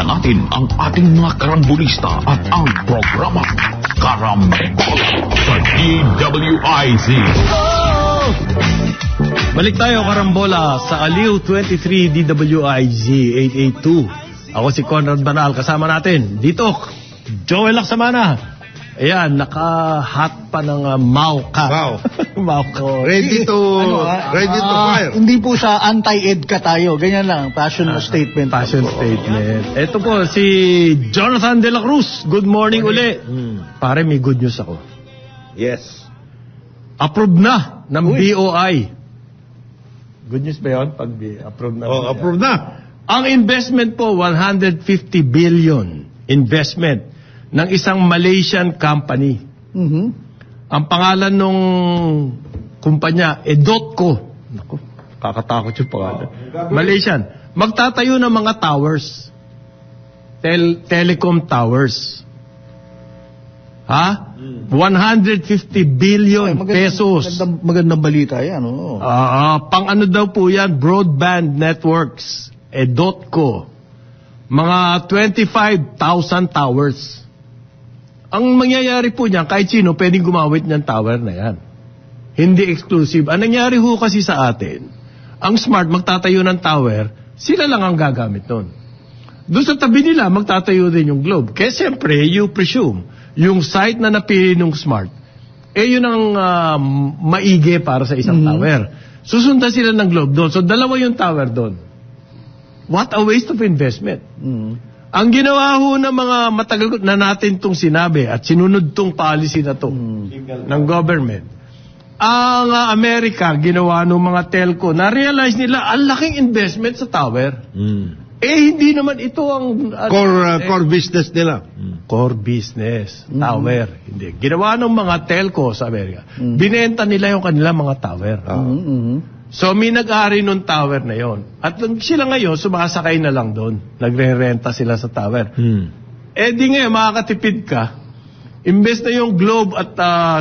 Pakinggan natin ang ating mga karambulista at ang programa Karambola sa DWIZ. Balik tayo, Karambola, sa Aliw 23 DWIZ 882. Ako si Conrad Banal, kasama natin dito, Joel Laksamana. Ayan, naka-hat pa ng Mauka. Wow. Mauka. Ready to fire. Hindi po sa anti-ed ka tayo. Ganyan lang. Passion statement. Passion statement. Ito po, si Jonathan De La Cruz. Good morning uli. Pare, may good news ako. Yes. Approve na ng BOI. Good news ba yun? Pag approve na. Oh, approve na. Ang investment po, 150 billion investment ng isang Malaysian company. Mhm. Ang pangalan nung kumpanya, Edotco. Naku, kakatakot yung pangalan. Malaysian. Magtatayo ng mga towers. Telecom towers. Ha? 150 billion pesos. Magandang balita yan. Oh. Pang ano daw po yan? Broadband networks. Edotco. Mga 25,000 towers. Ang mangyayari po niyan, kahit sino pwedeng gumamit niyan tower na yan. Hindi exclusive. Ang nangyari ho kasi sa atin, ang Smart magtatayo ng tower, sila lang ang gagamit nun. Doon sa tabi nila, magtatayo din yung Globe. Kaya siyempre, you presume, yung site na napili ng Smart, yun ang maigi para sa isang tower. Susundan sila ng Globe doon. So, dalawa yung tower doon. What a waste of investment. Ang ginawa ho ng mga matagal na natin itong sinabi at sinunod itong policy na ito ng government. Ang Amerika, ginawa ng mga telco, na-realize nila ang laking investment sa tower. Hindi naman ito ang... Core business nila. Core business, tower. Hindi. Ginawa ng mga telco sa Amerika. Binenta nila yung kanilang mga tower. So, may nag-ari nung tower na yon. At sila ngayon, sumakasakay na lang doon. Nagre-renta sila sa tower. Di ngayon, makakatipid ka. Imbes na yung Globe at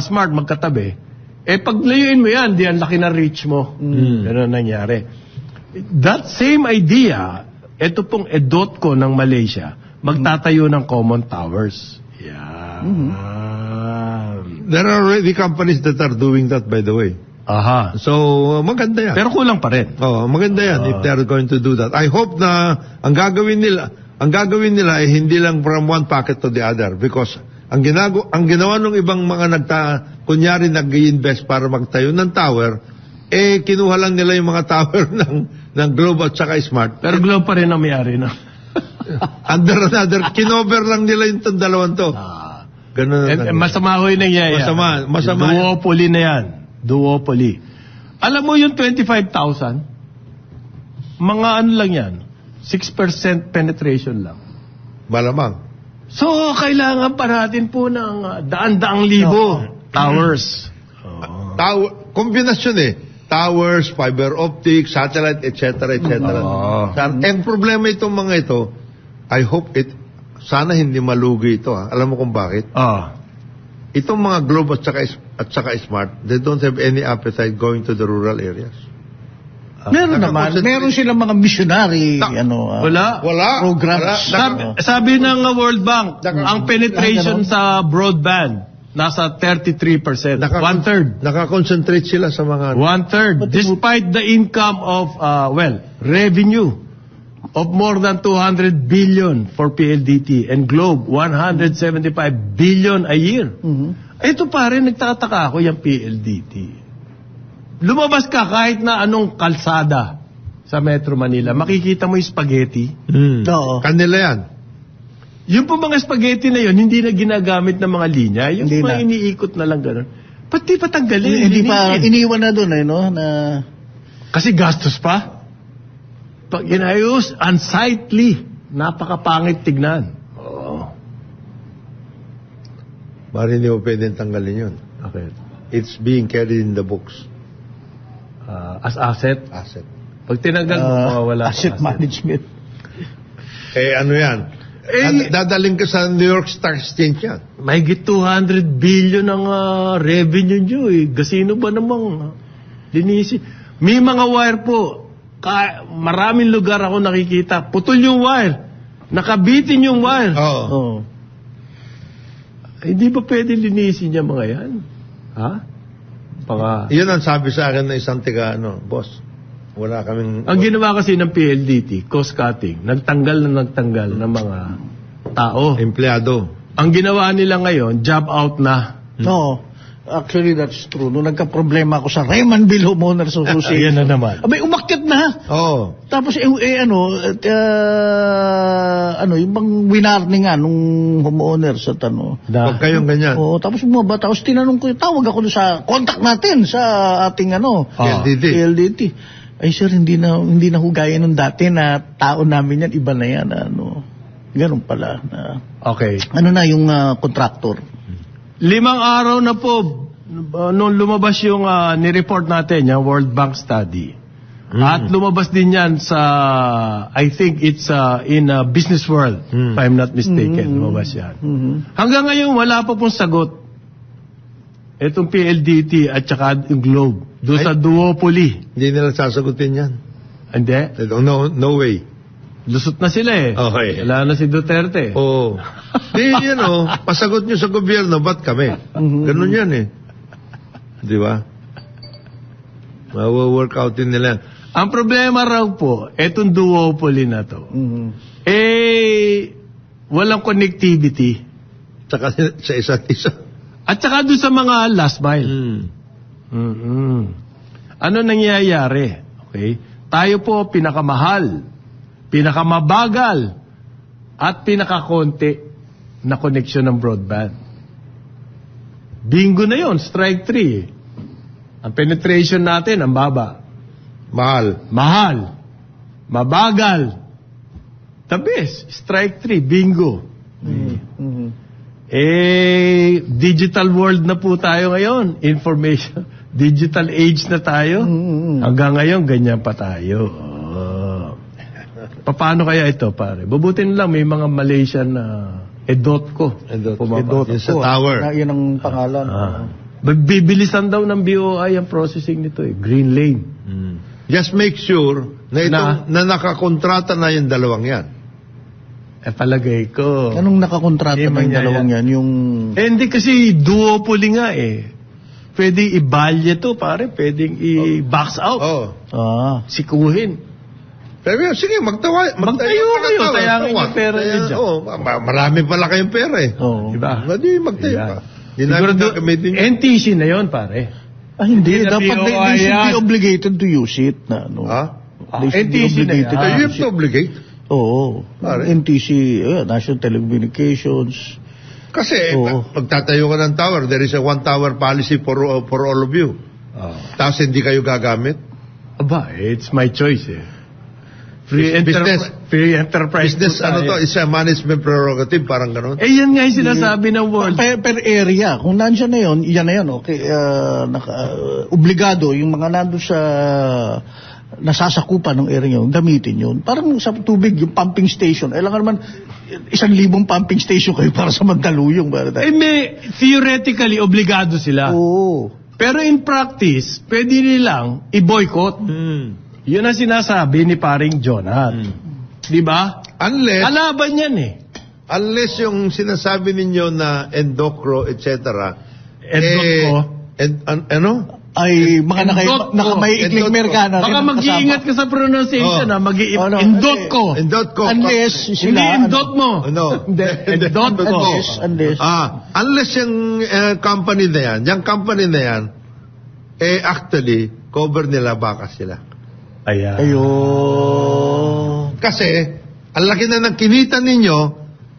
Smart magkatabi, paglayuin mo yan, di ang laki na reach mo. Ganun nangyari. That same idea, ito pong Edotco ng Malaysia, magtatayo ng common towers. Yeah. There are already companies that are doing that, by the way. Aha. So, maganda yan. Pero kulang pa rin. Maganda yan if they are going to do that. I hope na ang gagawin nila ay hindi lang from one pocket to the other, because ang ginawa ng ibang mga kunyari nag-i-invest para magtayo ng tower, kinuha lang nila yung mga tower ng Globe at saka Smart. Pero Globe pa rin ang may-ari na. Under another, kinover lang nila yung dalawang to. Ganun. Masama ho yung nangyayari. Masama. Duopoly na yan. Duopoly. Alam mo yung 25,000? Mga ano lang yan? 6% penetration lang. Malamang. So, kailangan pa natin po ng daan-daang libo towers. Kombinasyon Towers, fiber optic, satellite, etc. Ang problema itong mga ito, I hope sana hindi malugi ito. Alam mo kung bakit? Itong mga Globe at saka Smart, they don't have any appetite going to the rural areas. Meron naman. Meron silang mga missionary wala. Programs. Sabi ng World Bank, ang penetration sa broadband, nasa 33%. One-third. Nakakonsentrate sila sa mga... One-third. Despite the income of, revenue of more than 200 billion for PLDT and Globe, 175 billion a year. Ito pa rin, nagtataka ako yung PLDT. Lumabas ka kahit na anong kalsada sa Metro Manila, makikita mo yung spaghetti. Kanila yan. Yung po mga spaghetti na yun, hindi na ginagamit ng mga linya. Yung Hindi mga na. iniikot na lang gano'n. Pati patanggalin. Hindi pa, iniwan na doon na... Kasi gastos pa. Pag inayos, unsightly. Napakapangit tignan. Bari hindi mo pwedeng tanggalin yun. Okay. It's being carried in the books. As asset. Asset. Pag tinanggal mo, mawawala. Asset management. Ano yan? Dadaling ka sa New York Stock Exchange yan. Mahigit 200 billion ang revenue nyo Gasino ba namang linisi? May mga wire po. Maraming lugar ako nakikita. Putol yung wire. Nakabitin yung wire. Oo. Oo. Hindi ba pwede linisin niya mga yan? Ha? Baka... Yun ang sabi sa akin ng isang tiga, boss, wala kaming... Ang ginawa kasi ng PLDT, cost cutting, nagtanggal ng mga tao. Empleyado. Ang ginawa nila ngayon, job out na. No. Actually, that's true. Nung nagka-problema ako sa Raymond Bill Homeowners Association. Yan na naman. Abay, umakyat na. Oo. Tapos, yung bang winarning nga nung homeowners at Huwag kayong ganyan. Oo, tapos bumaba. Tapos tinanong ko, tawag ako doon sa contact natin sa ating PLDT. Ay sir, hindi na hugayan nung dati na tao namin yan, iba na yan. Ganun pala. Okay. Ano na yung contractor? 5 araw na po nung lumabas yung nireport natin, yung World Bank study. At lumabas din yan sa, I think it's in Business World, if I'm not mistaken, lumabas yan. Hanggang ngayon, wala pa pong sagot. Itong PLDT at saka yung Globe, doon sa duopoly. Hindi nila sasagutin yan. Hindi? No way. Lusot na sila eh. Okay. Wala na si Duterte. Oo. Pasagot nyo sa gobyerno, ba't kami? Ganun yan eh. Di ba? Mawa-work out din nila. Ang problema raw po, etong duopoly na to, walang connectivity. Saka sa isa't isa. At saka doon sa mga last mile. Ano nangyayari? Okay? Tayo po pinakamahal, pinakamabagal, at pinakakonti na connection ng broadband. Bingo na yon, strike 3. Ang penetration natin, ang baba. Mahal. Mabagal. The best, strike 3, bingo. Digital world na po tayo ngayon. Information, digital age na tayo. Hanggang ngayon, ganyan pa tayo. Paano kaya ito, pare? Bubutin lang, may mga Malaysian na Edotco. Edotco. Yung sa tower. Yan ang pangalan. Bibilisan daw ng BOI ang processing nito eh. Green Lane. Just make sure na nakakontrata na yung dalawang yan. Palagay ko. Anong nakakontrata na yung dalawang yan? Hindi kasi duopoly nga eh. Pwedeng i-balya to, pare. Pwedeng i-box out. Sikuhin. Pero sige, magtayo kayo. Tayangin yung pera niyo dyan. Marami pala kayong pera eh. Diba? Hindi, magtayo pa. Siguro NTC na yon pare. Hindi. Dapat they should be obligated to use it. NTC na yan. You have to obligate. Oo. NTC, National Telecommunications. Kasi, magtatayo ka ng tower, there is a one tower policy for all of you. Tapos hindi kayo gagamit. It's my choice eh. Free enterprise. Business, is a management prerogative, parang gano'n. Yan nga yung sinasabi ng world. Per area. Kung nandiyan na yun, yan na yun. Okay, obligado, yung mga nandun sa nasasakupan ng area yun, gamitin yun. Parang sa tubig, yung pumping station. Lang naman, 1,000 pumping station kayo para sa Mandaluyong. Theoretically, obligado sila. Oo. Pero in practice, pwede nilang i-boycott. Yun ang sinasabi ni paring Jonat. Di ba? Unless... Kalaban yan eh. Unless yung sinasabi ninyo na endocro, etc. Endocro? Ay, mga nakamaikling Amerikana. Baka mag-iingat ka sa pronunciation Endotco. Unless sila... Hindi endot mo. Endotco. Unless yung company na yan, actually, cover nila baka sila. Ayun. Kasi, ang laki na ng kinita ninyo,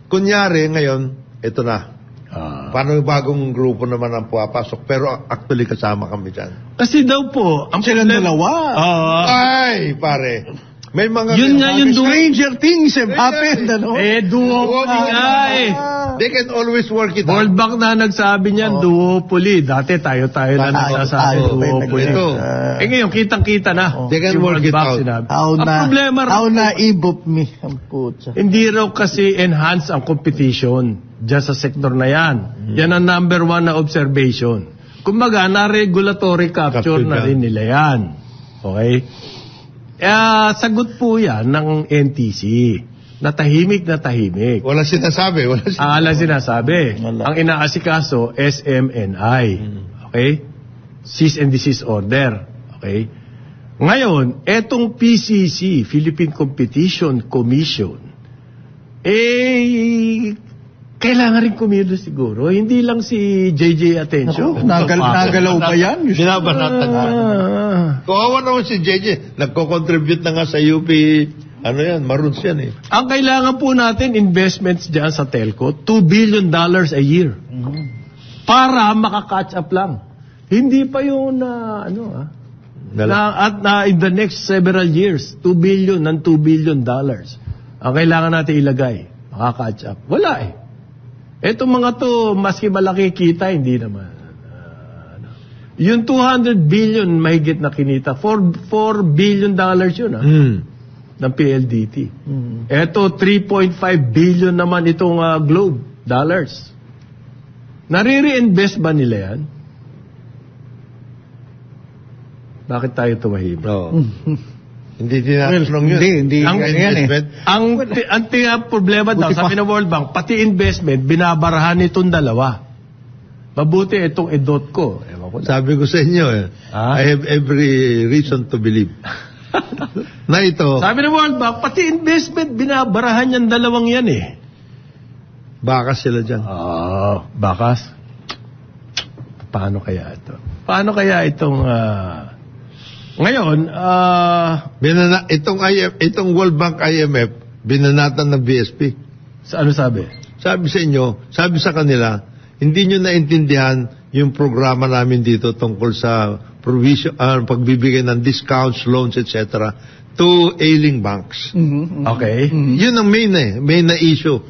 kunyari ngayon, ito na. Paano yung bagong grupo naman ang puwapasok? Pero actually kasama kami dyan. Kasi daw po, ang silang dalawa. Ay, pare. May mga... Yun nga yung stranger things have happened, duopoly nga eh. They can always work it out. World Bank na nagsabi niyan, duopoly. Dati tayo na nagsasabi duopoly. Ngayon, kitang-kita na. They can work it out. Ang problema how naibop me ang putsa. Hindi raw kasi enhance ang competition dyan sa sektor na yan. Yan ang number 1 na observation. Kumbaga, na-regulatory capture na rin nila yan. Okay? Sagot po yan ng NTC. na tahimik. Wala sinasabi. Wala sinasabi. Wala. Ang inaasikaso, SMNI. Okay? Cease and Desist Order. Okay? Ngayon, etong PCC, Philippine Competition Commission, kailangan rin kumilos siguro. Hindi lang si JJ Attention. Nagalaw ba yan? Binabanatan pa. Kawawa naman si JJ. Nagko-contribute na nga sa UP. Ano yan? Maroons yan eh. Ang kailangan po natin, investments dyan sa telco, $2 billion a year. Para makaka-catch up lang. Hindi pa yun in the next several years, $2 billion ang kailangan natin ilagay. Makaka-catch up. Wala eh. Etong mga to, maski malaki kita, hindi naman. Yung 200 billion mahigit na kinita, $4 billion yun ng PLDT. Eto, 3.5 billion naman itong Globe dollars. Nare-reinvest ba nila yan? Bakit tayo tumahimik? No. Hindi tinatanong yun. Hindi. Ang problema daw, sabi ng World Bank, pati investment, binabarahan itong dalawa. Mabuti itong EDOTCO. Sabi ko sa inyo, I have every reason to believe. Na ito, sabi ng World Bank, pati investment, binabarahan yan dalawang yan eh. bakas sila dyan. Bakas? Paano kaya ito? Paano kaya itong... Ngayon, itong World Bank IMF, binanatan ng BSP. Ano sabi? Sabi sa inyo, sabi sa kanila, hindi nyo naintindihan yung programa namin dito tungkol sa provision, pagbibigay ng discounts, loans, etc. to ailing banks. Mm-hmm. Okay. Mm-hmm. Yun ang main na issue.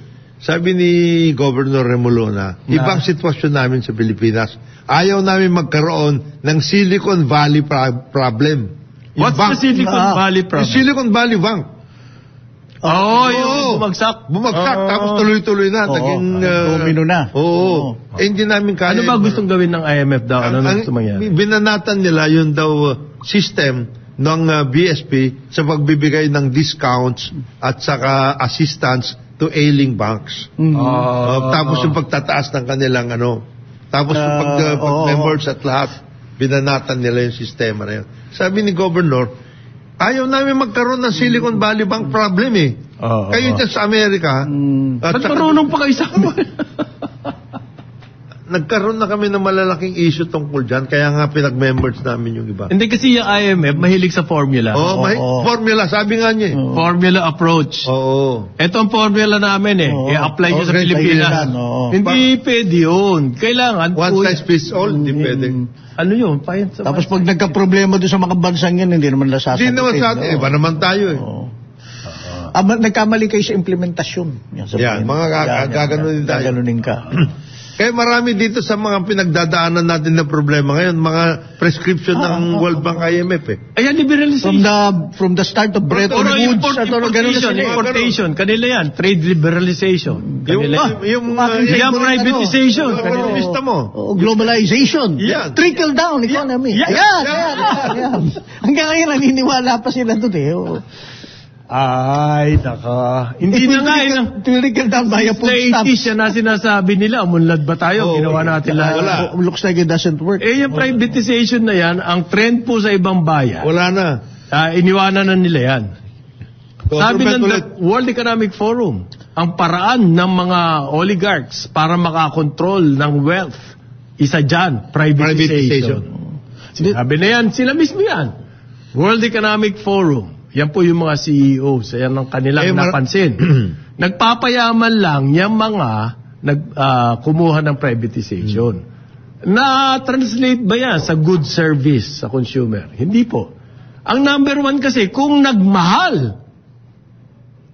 Sabi ni Governor Remolona, ibang sitwasyon namin sa Pilipinas. Ayaw namin magkaroon ng Silicon Valley problem. What's the Silicon Valley problem? Yung Silicon Valley Bank. Yung bumagsak. Tapos tuloy-tuloy na. Domino na. Oo. Hindi namin kaya. Ano ba gustong gawin ng IMF daw? Ano gusto mangyari? Binanatan nila yung daw system ng BSP sa pagbibigay ng discounts at saka assistance to ailing banks. Tapos yung pagtataas ng kanilang tapos yung pag-members at lahat, binanatan nila yung sistema na yun. Sabi ni Governor, ayaw namin magkaroon ng Silicon Valley Bank problem eh. Kayo dyan sa Amerika. Ba't marunong pa kayo sa Nagkaroon na kami ng malalaking issue tungkol dyan, kaya nga pinag-members namin yung iba. Hindi kasi yung IMF mahilig sa formula. Formula, sabi nga niya eh. Formula approach. Ito ang formula namin eh. I-apply nyo sa Pilipinas. Hindi pwede yun. Kailangan... One size fits all, hindi pwede. Ano yun? Tapos pag nagka-problema doon sa mga bansang yan, hindi naman nasasagutin. Hindi naman sa atin. Iba naman tayo eh. Nagkamali kayo sa implementasyon. Yan, mga gaganunin tayo. Gaganunin ka. Kaya marami dito sa mga pinagdadaanan natin na problema ngayon, mga prescription ng World Bank IMF eh. Ayan, liberalization. From the start of Bretton Woods. Importation. Kanila yan. Trade liberalization. Kanila yung privatization. Kanila mo. Globalization. Yan. Trickle down economy. Ayan. Hanggang ngayon, naniniwala pa sila doon eh. Ay, naka. Hindi na nga yun. Trickle down via food stamps. Yan na sinasabi nila. Umunlad ba tayo? Ginawa natin lahat. Looks like it doesn't work. Yung privatization na yan, ang trend po sa ibang bayan. Wala na. Iniwanan na nila yan. Sabi ng World Economic Forum, ang paraan ng mga oligarchs para makakontrol ng wealth, isa dyan, privatization. Sabi na yan, sila mismo yan. World Economic Forum. Yan po yung mga CEOs. Yan ang kanilang napansin. Nagpapayaman lang yung mga kumuha ng privatization. Na-translate ba yan sa good service sa consumer? Hindi po. Ang number one kasi, kung nagmahal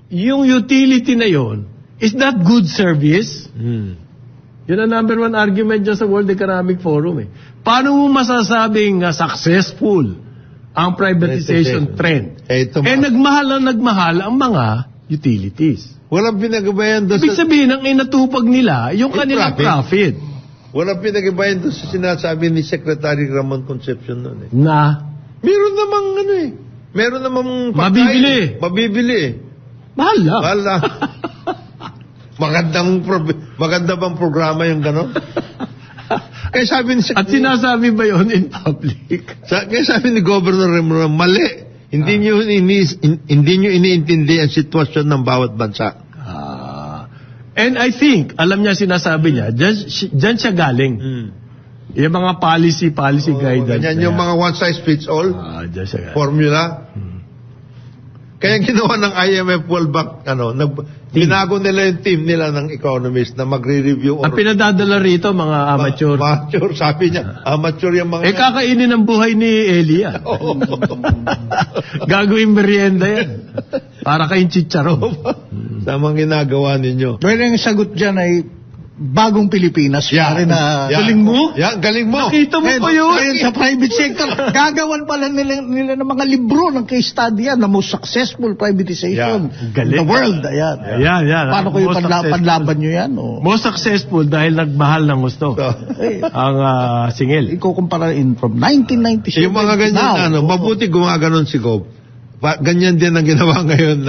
yung utility na yon, is that good service? Yun ang number one argument dyan sa World Economic Forum. Paano mo masasabing successful ang privatization trend? Nagmahal ang mga utilities. Walang pinagabayan doon Ibig sabihin, ang inatupag nila, yung kanilang profit. Walang pinagabayan doon sa sinasabi ni Secretary Ramon Concepcion noon eh. Na? Meron namang Meron namang Mabibili. Mabibili eh. Mahal lang. Wala. Maganda bang programa yung gano'n? Kaya sabi ni At sinasabi ba yun in public? kaya sabi ni Governor Remro, mali. Hindi niyo iniintindi ang sitwasyon ng bawat bansa. And I think, alam niya sinasabi niya, dyan siya galing. Yung mga policy guidance. Ganyan yung mga one size fits all dyan siya galing. formula. Kaya ginawa ng IMF World Bank, binago nila yung team nila ng economist na magre-review. Ang pinadadala rito, mga amateur. Amateur, sabi niya. Amateur yung mga... Kakainin ang buhay ni Elia. Gagawin merienda yan. Para kayong chicharon. Tamang ginagawa ninyo. Well, ang sagot dyan ay bagong Pilipinas. Galing mo? Yan, galing mo. Nakita mo pa yun. Ngayon sa private sector, gagawan pala nila ng mga libro ng case study yan, na most successful privatization in the world. Ayan. Yan. Paano kayo panlaban nyo yan? Most successful dahil nagmahal ng gusto. Ang singil. Ikukumparain from 1997 Yung mga ganyan, mabuti gumaganon si Gob. Ganyan din ang ginawa ngayon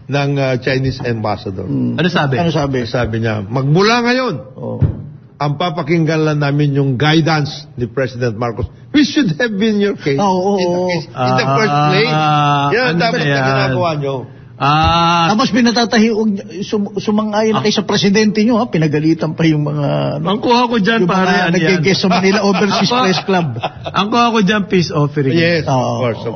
ng Chinese ambassador. Ano sabi? Sabi niya, magmula ngayon, ang papakinggan lang namin yung guidance ni President Marcos. We should have been your case in the first place. Yan ang dapat na ginagawa nyo. Tapos pinatatahi, sumang-ayon na kayo sa presidente nyo, pinagalitan pa yung mga... Ang kuha ko dyan, yung pare, mga nag-guest sa Manila Overseas Press Club. Ang kuha ko dyan, peace offering. Yes, of course.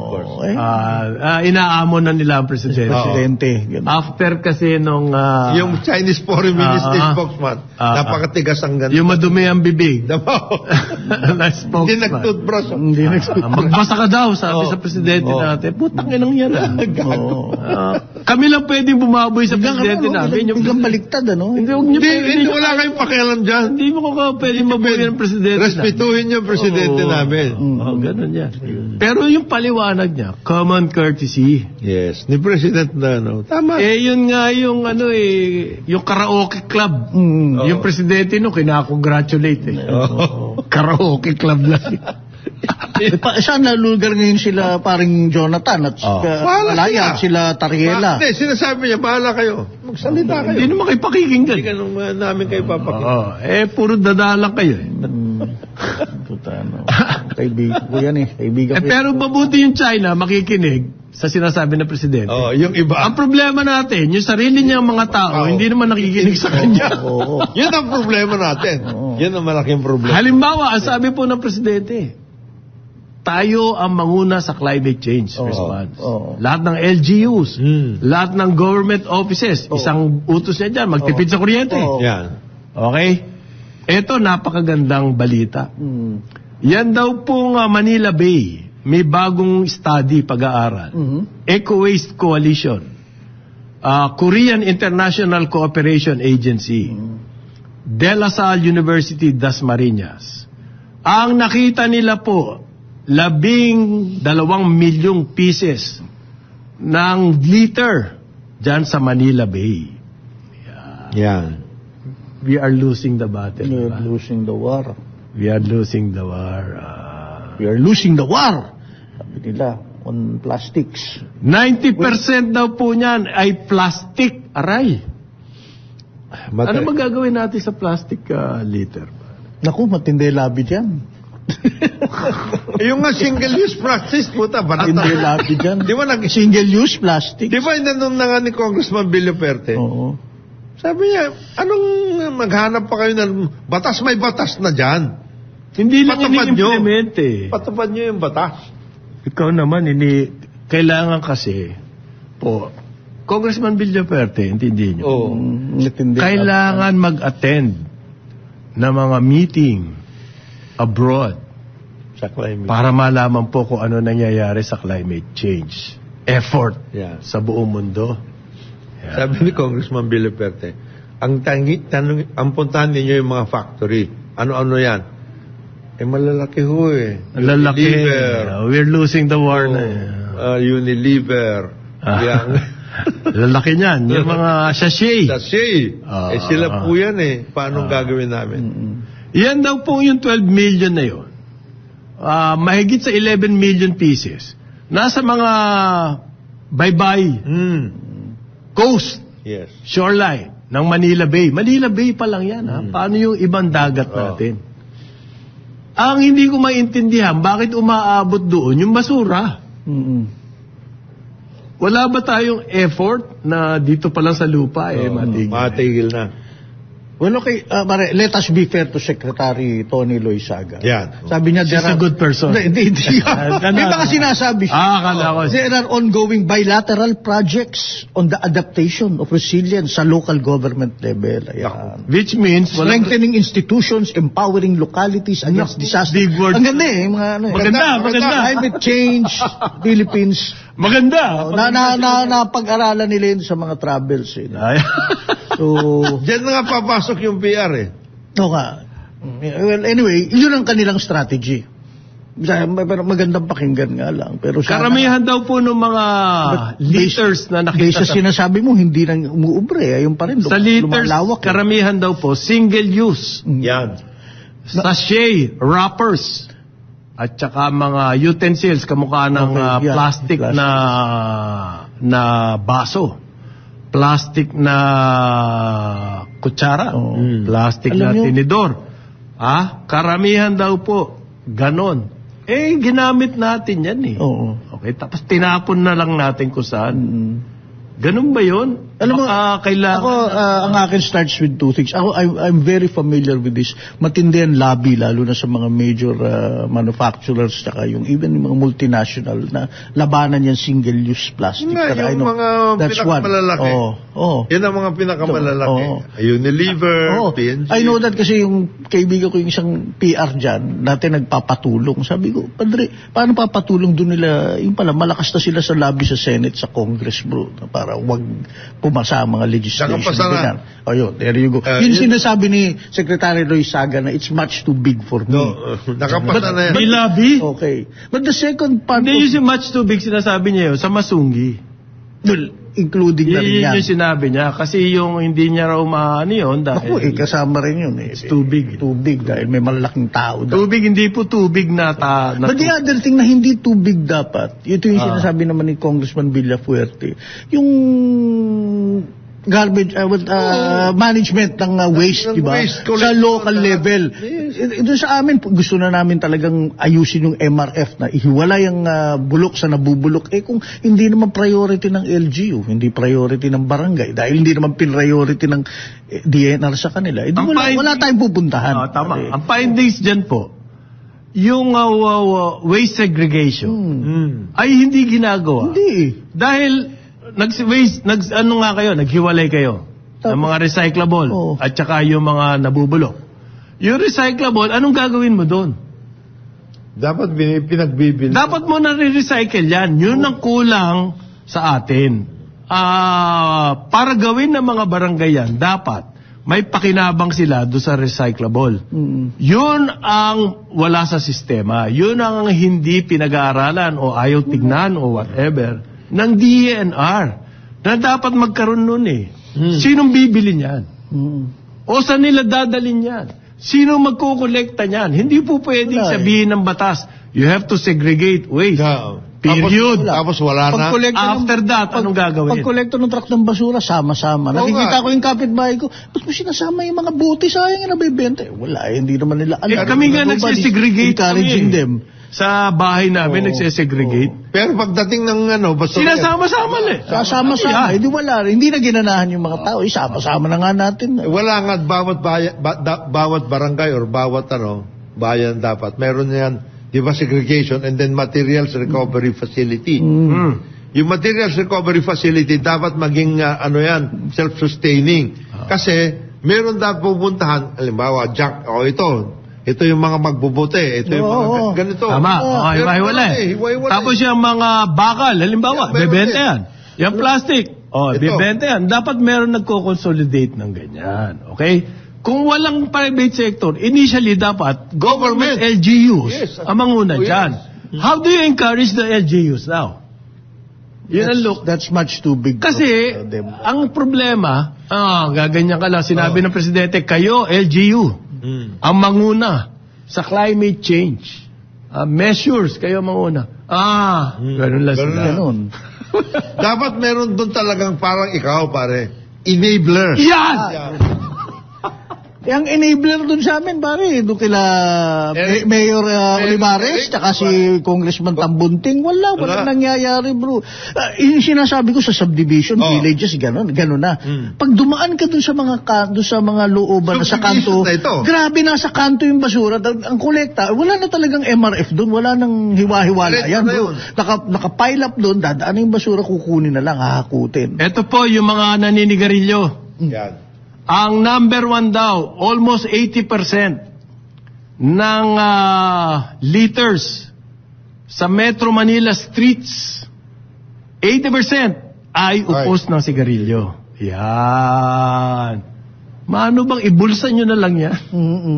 Inaamon na nila ang presidente. After kasi nung... yung Chinese Foreign Ministry spokesman, napakatigas ang ganito. Yung madumi ang bibig. Hindi nag-toothbrush. Magbasa ka daw, sabi sa presidente natin. Putang inang yan. Kami lang pwedeng bumaboy sa presidente namin. Biglang baliktad, Hindi, wala kayong pakialam dyan. Hindi mo ko pwedeng mabuhay ng presidente namin. Respetuhin yung presidente namin. Ganun yan. Pero yung paliwanag niya, common courtesy. Yes, ni President na, tama. Yun nga yung yung karaoke club. Yung presidente kinakongratulate. Karaoke club lang. Saan nalugar ngayon sila paring Jonathan at Malaya at sila Tariela? Hindi, sinasabi niya, bahala kayo. Magsalita kayo. Hindi naman kayo pakikinggan. Hindi ka namin kayo papakinggan. Puro dadalang kayo. Kaibigan ko yan Kaibigan ko pero mabuti yung China makikinig sa sinasabi ng presidente. Yung iba. Ang problema natin, yung sarili niyang mga tao, hindi naman nakikinig sa kanya. Yan ang problema natin. Yan ang malaking problema. Halimbawa, ang sabi po ng presidente, tayo ang manguna sa climate change response. Lahat ng LGUs, lahat ng government offices, isang utos niya dyan, magtipid sa kuryente. Yan. Okay? Ito, napakagandang balita. Yan daw pong Manila Bay, may bagong study, pag-aaral. Eco Waste Coalition, Korean International Cooperation Agency, De La Salle University, Dasmariñas. Ang nakita nila po, 12 milyong pieces ng litter dyan sa Manila Bay. Yan. We are losing the battle. We are losing the war. We are losing the war. We are losing the war. Sabi nila, on plastics. 90% daw po niyan ay plastic. Aray. Ano magagawin natin sa plastic litter? Naku, matindi labi dyan. Yung nga single-use plastic, puta, Matindi labi dyan. Di ba single-use plastic? Di ba inanong na nga ni Congressman Billy Perte? Oo. Sabi niya, anong maghanap pa kayo ng batas? May batas na dyan. Hindi lang Patupad ini-implement Patupad nyo yung batas. Ikaw naman, kailangan kasi po, Congressman Villaperte, intindihin nyo. Kailangan mag-attend na mga meeting abroad Sa climate. para malaman po kung ano nangyayari sa climate change. Effort sa buong mundo. Sabi ni Congressman Billy Perte, ang puntahan ninyo yung mga factory. Ano-ano yan? Malalaki ho Lalaki. We're losing the war na. Unilever. Lalaki niyan. Yung mga sachet. Sila po yan Paano gagawin namin? Yan daw po yung 12 million na yun. Mahigit sa 11 million pieces. Nasa mga bye-bye. coast, Yes. shoreline ng Manila Bay. Manila Bay pa lang yan, ha? Paano yung ibang dagat natin? Ang hindi ko maintindihan, bakit umaabot doon yung basura? Wala ba tayong effort na dito pa lang sa lupa, matigil? Matigil na. Well, okay, let us be fair to Secretary Tony Loizaga. Yan. Sabi niya, She's a good person. Hindi. May mga sinasabi siya. Akala ko. There are ongoing bilateral projects on the adaptation of resilience sa local government level. Ayan. Which means, Strengthening institutions, empowering localities against disaster. big word. Ang ganda eh. Mga, ano, Maganda. Climate change, Philippines. Maganda. Napag-aralan nila yun sa mga travels. Eh. So, Diyan na nga papasok yung PR eh. ito nga. Well, anyway, yun ang kanilang strategy. Pero magandang pakinggan nga lang. Pero sana, Karamihan daw po ng mga liters na nakita Based sa sinasabi mo, hindi nang umuubre. Ayun pa rin. sa liters, lumalawak. karamihan daw po, single use. Yan. Sachet, wrappers, at saka mga utensils, kamukha ng Okay, yeah, plastic plastic. na baso. Plastic na kutsara. Plastic Alam na nyo- tinidor. Karamihan daw po, ganon. Ginamit natin yan eh. Oo. Okay, tapos tinapon na lang natin kung saan. Ganun ba yun? Alam mo, kailangan... Ako, ang akin starts with two things. I'm very familiar with this. Matindi ang lobby, lalo na sa mga major manufacturers, tsaka even yung mga multinational na labanan yan single-use plastic. Nga, Pero I yung know, mga that's one. pinakamalalaki. Oo. Yan ang mga pinakamalalaki. Oo. Unilever, Oo. PNG. I know that kasi yung kaibigan ko yung isang PR dyan, dati nagpapatulong. Sabi ko, Padre, paano papatulong doon nila? Yung pala, malakas na sila sa lobby sa Senate, sa Congress, bro, para wag pumasa ang mga legislation. Nakapasa na. Ganyan. O yun, there you go. Yun sinasabi ni Secretary Loizaga na it's much too big for me. No, nakapasa na yan. May lobby? Okay. But the second part Hindi of, yung much too big sinasabi niya yun, sa Masungi. well, including na rin Yun yan. yung sinabi niya. Kasi yung hindi niya raw maano yun Ako, dahil kasama rin yun. it's too big. Too big dahil may malalaking tao daw. Tubig, hindi po tubig na But the other thing na hindi too big dapat, ito yung sinasabi naman ni Congressman Villafuerte, yung garbage, management ng waste, Ng di ba? waste, Sa collection local lahat. level. Ito sa amin, gusto na namin talagang ayusin yung MRF na ihiwalay ang bulok sa nabubulok. Kung hindi naman priority ng LGU, hindi priority ng barangay, dahil hindi naman priority ng DNR sa kanila, wala tayong pupuntahan. Tama. Ang findings dyan po, yung waste segregation ay hindi ginagawa. Hindi. Dahil naghiwalay kayo ng mga recyclable Oo. at saka yung mga nabubulok. Yung recyclable, anong gagawin mo doon? Dapat pinagbibili. Dapat mo na re-recycle yan. Yun ang kulang sa atin. Para gawin ng mga barangay yan, dapat may pakinabang sila doon sa recyclable. Yun ang wala sa sistema. Yun ang hindi pinag-aaralan o ayaw tignan o whatever ng DENR na dapat magkaroon nun eh. Sinong bibili niyan? O saan nila dadalhin yan? Sino magkukolekta niyan? Hindi po pwedeng Wala eh. sabihin ng batas, you have to segregate waste. Yeah. Period. Tapos wala na. After that, anong gagawin? Pag-kolekta ng truck ng basura, sama-sama. Oo Nakikita nga. ko yung kapitbahay ko, ba't mo sinasama yung mga buti? Sayang yung nabibenta. Wala, hindi naman nila alam. Kami nga Nobody's nagsisegregate encouraging kami. them. Sa bahay namin, nagsisegregate. Pero pagdating ng basura. Sinasama-sama na eh. Sama-sama. Hindi wala. Hindi na ginanahan yung mga tao. Isama-sama na nga natin. Wala nga bawat barangay or bawat bayan dapat. Meron yan, di ba, segregation and then materials recovery facility. Yung materials recovery facility dapat maging self-sustaining. Kasi meron dapat pupuntahan, halimbawa, ito yung mga magbubuti, ito yung mga ganito. Tama. Pero Hiwa-hiwalay. hiwa-hiwalay. Tapos yung mga bakal, halimbawa, Yeah, meron bebenta din. yan. Yung plastic, Ito. bebenta yan. Dapat meron nagko-consolidate ng ganyan. Okay? Kung walang private sector, initially dapat government LGUs Yes. ang manguna Oh, yes. dyan. How do you encourage the LGUs now? Yun ang look. That's much too big. Kasi, for them. ang problema, gaganyan ka lang, sinabi ng presidente, kayo, LGU, ang manguna sa climate change. Measures, kayo manguna. Ganun lang sila. Ganun. Dapat meron doon talagang parang ikaw, pare. Enabler. Yan! Yung enabler dun sa amin, pare, doon kila Mayor Olivares, tsaka si Congressman Tambunting, wala nangyayari, bro. Yung sinasabi ko sa subdivision, villages, gano'n na. Pag dumaan ka dun sa mga looban na sa kanto, grabe, nasa kanto yung basura, ang kolekta, wala na talagang MRF dun, wala nang hiwa-hiwala. Yan, bro. Naka-pile up dun, dadaan yung basura, kukunin na lang, hahakutin. Ito po yung mga naninigarilyo. Yan. Ang number 1 daw, almost 80% ng liters sa Metro Manila streets, 80% ay upos ng sigarilyo. Yan. Maano bang ibulsa nyo na lang yan?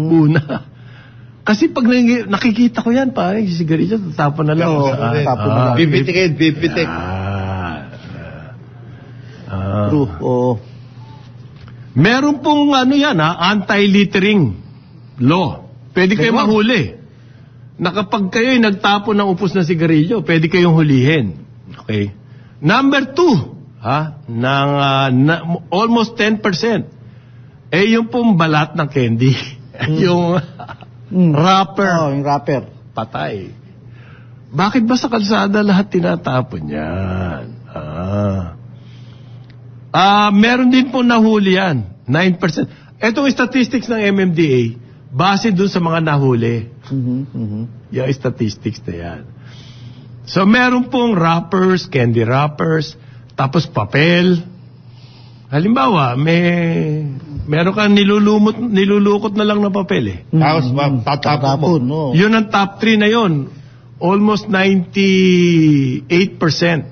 Una. Kasi pag nakikita ko yan, pare, yung sigarilyo, tatapon na lang. Tapon na lang. Pipitik. True, Meron pong anti-littering law. Pwede kayong mahuli. Na kapag kayo'y nagtapon ng upos na sigarilyo, pwede kayong hulihin. Okay? Number 2, almost 10%. Yung pong balat ng candy. Yung wrapper. Yung wrapper. Patay. Bakit ba sa kalsada lahat tinatapon yan? Meron din po nahuli yan. 9%. Etong statistics ng MMDA, base dun sa mga nahuli. Yung statistics na yan. So, meron pong wrappers, candy wrappers, tapos papel. Halimbawa, meron kang nilulukot na lang na papel Tapos, tatapon mo. Yun ang top 3 na yun. Almost 98%.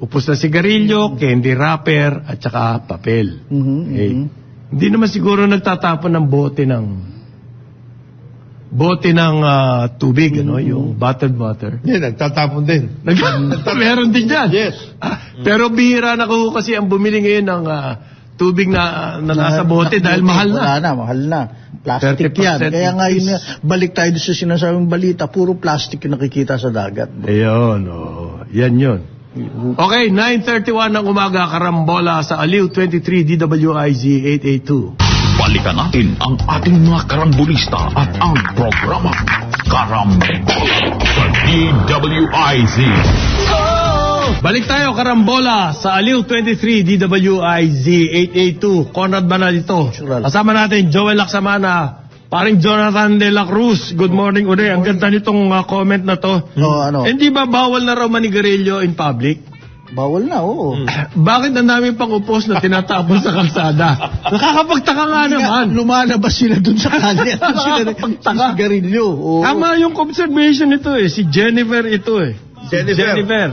Upos na sigarilyo, candy wrapper, at saka papel. Okay. Hindi naman siguro nagtatapon ng bote ng tubig, yung bottled water. Nagtatapon din. Meron din dyan. Yes. Pero bihira na ko kasi ang bumili ngayon ng tubig na nasa bote dahil mahal na. Mahal na. Plastic yan. Kaya nga yun, balik tayo sa sinasabing balita, puro plastic yung nakikita sa dagat. Ayun, yan yun. Okay, 9:31 ng umaga, karambola sa Aliw 23 DWIZ 882. Balikan natin ang ating mga karambulista at ang programa Karambola sa DWIZ. Balik tayo, karambola sa Aliw 23 DWIZ 882. Conrad Banal ito. Kasama natin Joel Laksamana, paring Jonathan De La Cruz. Good morning uli. Ang ganda nitong comment na to. Hindi ba bawal na raw manigarilyo in public? Bawal na, oo. Bakit ang dami pang upos na tinatapon sa kalsada? Nakakapagtaka nga naman. Lumalabas sila dun sa kalye. Nakakapagtaka. Sigarilyo. Tama yung observation nito Si Jennifer ito Jennifer.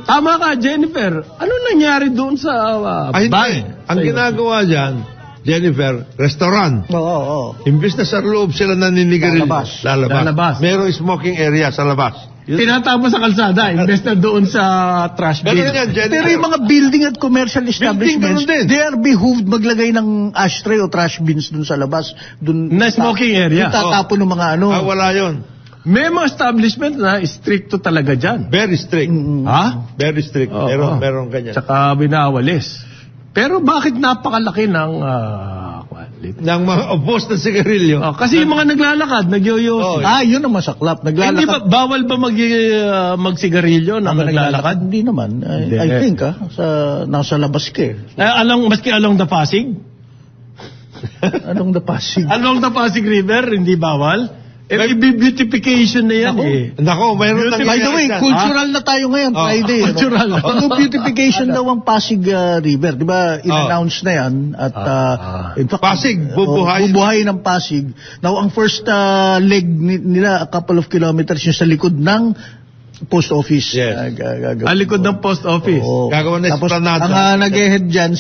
Tama ka, Jennifer. Ano nangyari doon sa bahay? Ang ginagawa dyan, Jennifer, restaurant. Oo. Imbis na sa loob sila naninigarilyo. Lalabas. Merong smoking area sa labas. Tinatapon sa kalsada, imbes na doon sa trash bin. Pero yung mga building at commercial establishments, they are behooved maglagay ng ashtray o trash bins doon sa labas. Na smoking area. Tatapon ng mga wala yun. May mga establishment na stricto talaga dyan. Very strict. Very strict. Meron ganyan. Tsaka binawalis. Pero bakit napakalaki ng mga upos na sigarilyo? Kasi yung mga naglalakad, nagyoyosi. Yun ang masaklap. Naglalakad. Hindi ba, bawal ba magsigarilyo na naglalakad? Hindi naman. I think, nasa labas ka maski along the Pasig? Along the Pasig? Along the Pasig River, hindi bawal? Beautification na yan Nako, mayroon na. By the way, cultural na tayo ngayon, Friday. Cultural. Beautification daw ang Pasig River. Di ba, in-announce na yan. At, in fact, Pasig, bubuhayin ng Pasig. Now, ang first leg nila, a couple of kilometers yung sa likod ng post office. Yes. Likod ng post office. Gagawa na esplanada. Ang nag-head dyan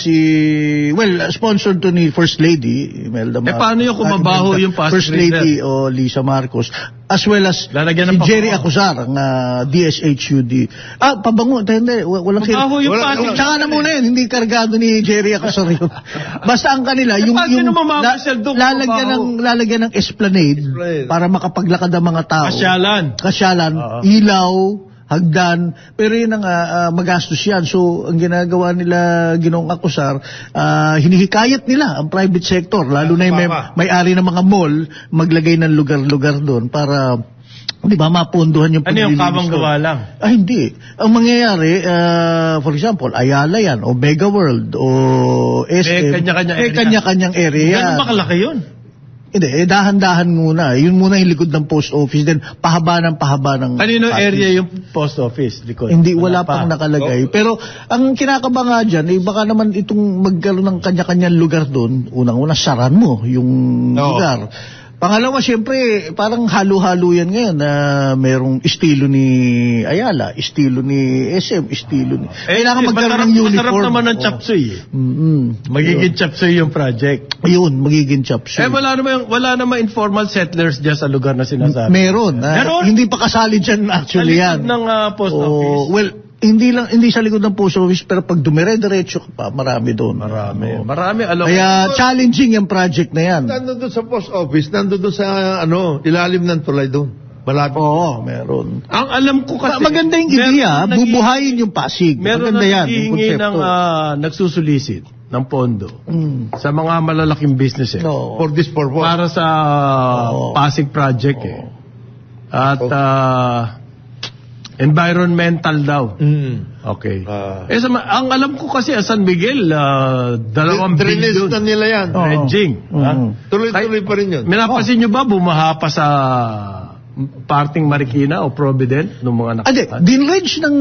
sponsored to ni First Lady, Imelda Marcos. Paano yung kumabaho yung Pasig First Lady o Lisa Marcos, as well as si Jerry Acuzar, ang DSHUD. Pabango, hindi, walang mabaho yung Pasig. Tsaka na muna yun, hindi kargado ni Jerry Acuzar yun. Basta ang kanila, yung lalagyan ng esplanade para makapaglakad ang mga tao. Kasyalan. Ilaw, hagdan, pero yun ang magastos yan. So, ang ginagawa nila, Ginoong Acosar, hinihikayat nila ang private sector, lalo na yung may-ari ng mga mall, maglagay ng lugar-lugar doon para, di ba, mapunduhan yung ano yung kamang gawa lang? Hindi. Ang mangyayari, for example, Ayala yan, o Mega World, o SM, kanya-kanyang area yan. Ganun ba kalaki yun? Hindi, dahan-dahan muna. Yun muna yung likod ng post office, then pahaba ng Kanino area yung post office? Likod? Hindi, wala pang nakalagay. Pero ang kinakaba nga dyan, baka naman itong magkaroon ng kanya-kanyang lugar doon, unang-una, saran mo yung lugar. Pangalawa, siyempre, parang halo-halo yan ngayon na merong estilo ni Ayala, estilo ni SM, estilo ni... Kailangan magkaroon ng uniform. Masarap naman ng chapsuy. Magiging chapsuy yung project. Ayun, magiging chapsuy. Wala naman informal settlers dyan sa lugar na sinasabi. Meron. Hindi pa kasali dyan actually yan. Ng post office. Well, hindi sa likod ng post office, pero pag dumire-diretso ka pa, marami doon. Marami. Kaya challenging yung project na yan. Nandun doon sa post office, nandun doon sa ilalim ng tulay doon. Malapit. Oo, meron. Ang alam ko kasi... Maganda yung ideya, bubuhayin yung Pasig. Meron na naghihingi ng nagsusulisit ng pondo sa mga malalaking businesses. For this purpose. Para sa Pasig project At... environmental daw. Okay. Ang alam ko kasi San Miguel, 2 billion. Drainage na nila yan. Dredging. Tuloy-tuloy pa rin yun. Minapasin nyo ba bumaha pa sa parting Marikina o Provident nung mga nakataas? Dinredge ng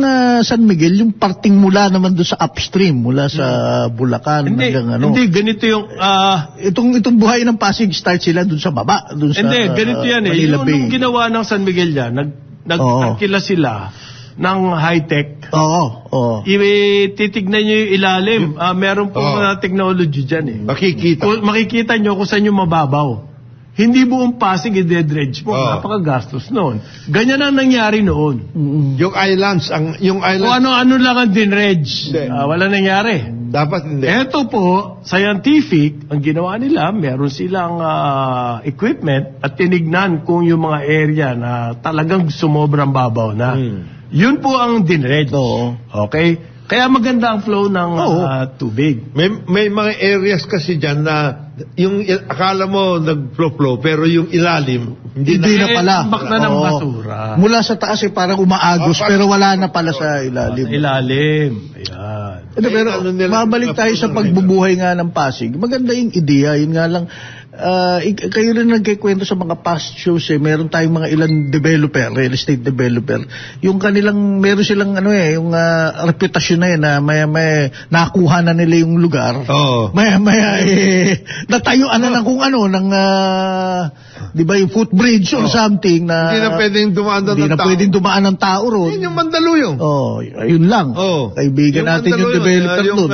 San Miguel, yung parting mula naman doon sa upstream, mula sa Bulacan. Hindi, ganito yung... itong buhay ng Pasig, start sila doon sa baba. Hindi, ganito yan Yung ginawa ng San Miguel yan, nagkila sila ng high-tech. Titignan nyo yung ilalim. Meron po mga technology dyan Makikita nyo kung saan yung mababaw. Hindi buong Pasig i-dredge mo. Napakagastos noon. Ganyan ang nangyari noon. Yung islands. Kung ano-ano lang ang dinredge. Wala nangyari. Dapat hindi. Ito po, scientific, ang ginawa nila, meron silang equipment at tinignan kung yung mga area na talagang sumobrang babaw na. Yun po ang dinredge. Okay? Kaya maganda ang flow ng tubig. May mga areas kasi dyan na yung akala mo nag-flow, pero yung ilalim, hindi na pala. Tambak na ng basura. Mula sa taas parang umaagos, pero wala na pala sa ilalim. Ayan. Pero mabalik tayo sa pagbubuhay nga ng Pasig. Maganda yung ideya, yun nga lang. Kayo rin nagkikwento sa mga past shows meron tayong mga ilang developer, real estate developer, yung kanilang meron silang yung reputasyon na na may nakuha na nila yung lugar, natayuan na ng kung ano ng di ba yung footbridge or something na hindi na pwedeng dumaan ng tao ron. Yun yung Mandaluyong. Yun lang. Kaibigan natin yung developer doon.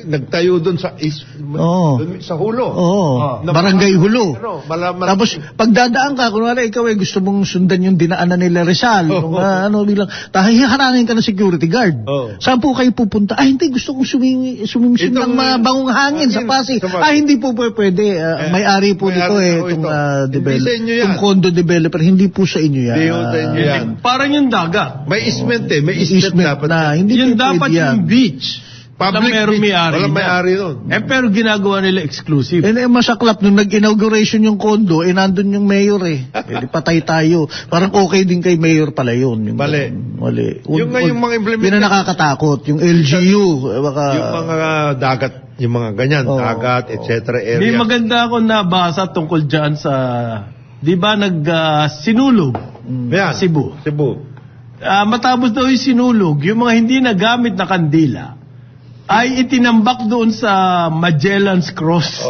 Nagtayo doon sa Hulo. Barangay Hulo. Tapos pagdadaan ka, kunwari ikaw gusto mong sundan yung dinaanan nila Rizal, bilang hiharanin ka ng security guard. Saan po kayo pupunta? Hindi, gusto kong sumimsim ng mabangong hangin sa Pasig. Hindi po pwede. May-ari po dito itong developer. Itong condo developer, hindi po sa inyo yan. Parang yung dagat. May easement may easement dapat. Yung dapat yung beach. Public walang may-ari nun. Pero ginagawa nila exclusive. Masaklap nung nag-inauguration yung condo, nandun yung mayor patay tayo. Parang okay din kay mayor pala yun. Mali. Yung mga implement. Yun na nakakatakot. Yung LGU. Yung mga dagat, yung mga ganyan, dagat, etc. area. May maganda akong nabasa tungkol dyan sa, di ba sinulog? Cebu. Matapos daw yung sinulog, yung mga hindi nagamit na kandila, ay itinambak doon sa Magellan's Cross.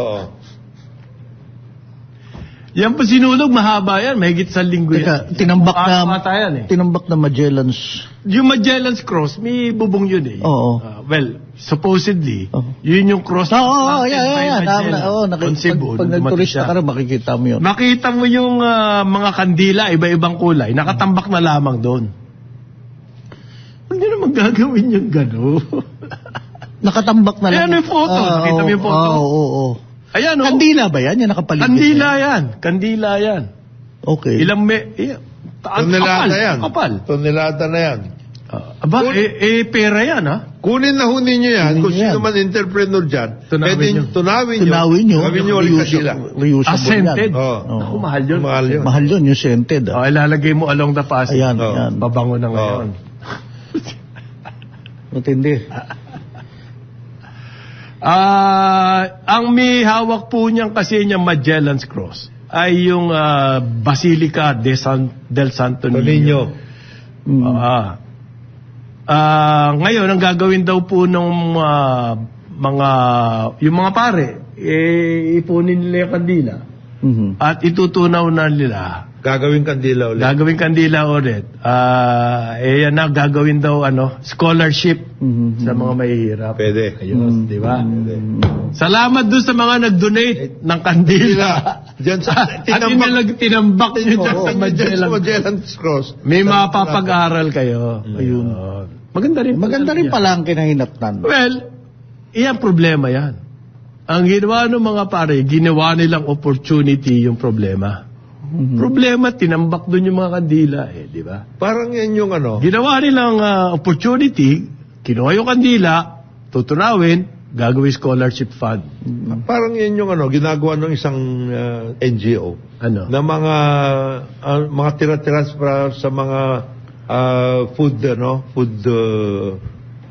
Yan po sinulog, mahaba yan, mahigit sa linggo yan. Tinambak na Magellan's. Yung Magellan's Cross, may bubong yun supposedly, yun yung cross. Pag nagturista ka rin, makikita mo yun. Makita mo yung mga kandila, iba-ibang kulay, nakatambak na lamang doon. Hindi naman gagawin yung gano'n. Nakatambak na lang. Ayan yung photo. Nakita mo yung photo? Ayan, Kandila ba yan? Yan nakapaligid. Kandila yan. Okay. Tonelada yan. Kapal. Tonelada na yan. Pera yan, ha? Kunin na ho ninyo yan. Kunin Kung yan. sino man entrepreneur dyan, Tunawin pwede nyo. tunawin nyo. Gawin nyo. ulit kasila. Reusable Scented. yan. Oo. Ako, mahal yun. Mahal yun. Mahal yun, yung scented. Ilalagay mo along the passage. Ayan, Oo. yan. Babango na ngayon. Matindi. Ang may hawak po niyang kasi niyang Magellan's Cross ay yung Basilica del Santo Niño. Ngayon, ang gagawin daw po ng yung mga pare, ipunin nila yung kandila at itutunaw na nila. Gagawing kandila ulit. Gagawing kandila ulit. Yan na, gagawin daw scholarship sa mga mahihirap. Pwede. Ayun, di ba? Salamat doon sa mga nag-donate ng kandila. Diyan sa At tinambak nyo dyan sa Magellan. Magellan's Cross. May mapapag-aral kayo. Ayun. Maganda rin pala ang kinahinatnan. Well, iyan problema yan. Ang ginawa ng mga pare, ginawa nilang opportunity yung problema. Problema, tinambak doon yung mga kandila, di ba? Parang yan yung Ginawa nilang opportunity, kinuha yung kandila, tutunawin, gagawin scholarship fund. Parang yan yung ginagawa ng isang NGO. Ano? Na mga tira-tiras sa mga food,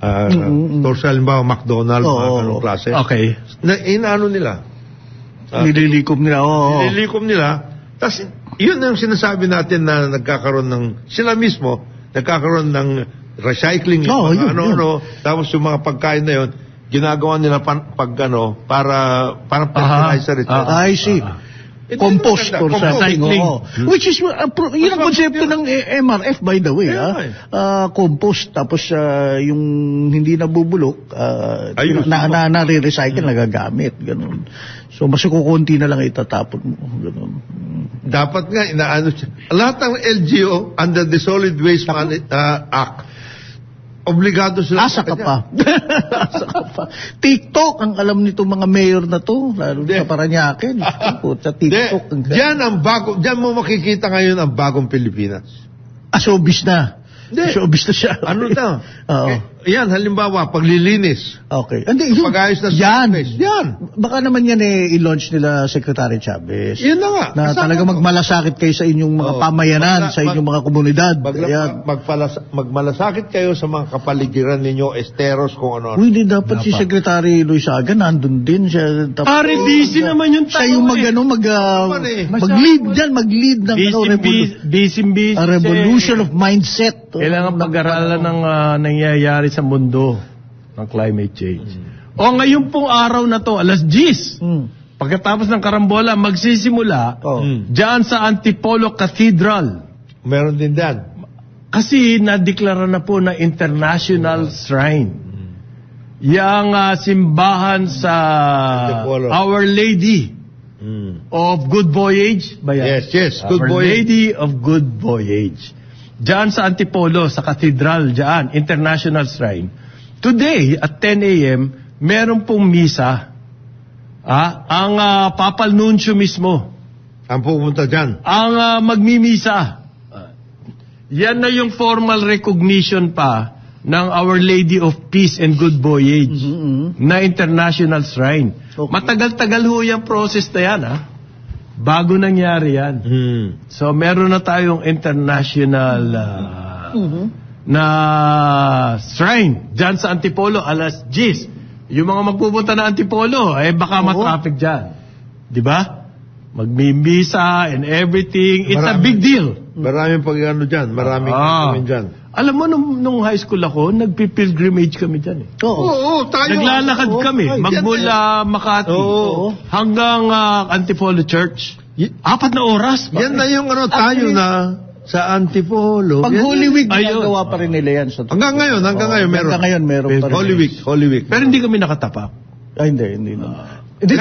stores, halimbawa McDonald's, mga ganong klase. Okay. Na inaano nila? Nililikom nila. Oo. Nililikom nila. Tapos, yun ang sinasabi natin na nagkakaroon sila mismo, nagkakaroon ng recycling. Yun. Tapos yung mga pagkain na yun, ginagawa nila para fertilizer. I see. Compost or something. Which is, yun ang konsepto ng MRF, by the way. Compost, tapos yung hindi nabubulok, nare-recycle, nagagamit. Ganun. So, mas kukunti na lang itatapon mo. Ganun. Dapat nga, lahat ng LGO under the Solid Waste Act, obligado sila. Asa ka pa. TikTok, ang alam nito mga mayor na to, lalo sa Paranaque. Sa TikTok. Diyan mo makikita ngayon ang bagong Pilipinas. Showbiz na. Showbiz na siya. Ano daw? Oo. Yan, halimbawa, paglilinis. Okay. Hindi, Pag-ayos na space. Yan. Baka naman yan i-launch nila Secretary Chavez. Yan na nga. Na talaga magmalasakit kayo sa inyong mga pamayanan, sa inyong mga komunidad. Magmalasakit kayo sa mga kapaligiran ninyo, esteros, kung ano. Hindi dapat si Secretary Luisaga nandun din siya. Pare, busy naman yung tao. Siya yung mag-lead dyan, mag-lead ng busy. A revolution of mindset. Kailangan pag-aralan ng nangyayari sa mundo ng climate change. O ngayon pong araw na to, alas 10, pagkatapos ng karambola, magsisimula dyan sa Antipolo Cathedral. Meron din dyan. Kasi nadeklara na po na international shrine. Yang simbahan sa Antipolo. Our Lady of Good Voyage. Ba yan? Yes, Good Our Voyage. Lady of Good Voyage. Diyan sa Antipolo, sa Cathedral, diyan, International Shrine. Today, at 10 a.m., meron pong misa. Ang Papal Nuncio mismo. Ang pupunta dyan. Ang magmimisa. Yan na yung formal recognition pa ng Our Lady of Peace and Good Voyage na International Shrine. Okay. Matagal-tagal ho yung process na yan, bago nangyari yan. So, meron na tayong international na shrine dyan sa Antipolo, alas 10. Yung mga magpupunta na Antipolo, baka matraffic dyan. Di ba? Magmimisa and everything. It's a big deal. Maraming pag-ano dyan. Maraming gagawin dyan. Alam mo, nung high school ako, nagpipilgrimage kami dyan. Oo, tayo. Naglalakad kami. Magmula Makati hanggang Antipolo Church. 4 na oras. Yan na yung tayo na sa Antipolo. Pag Holy Week, ginagawa pa rin nila yan. Hanggang ngayon meron. Hanggang ngayon meron pa rin. Holy Week. Pero hindi kami nakatapak. Hindi na. Hindi,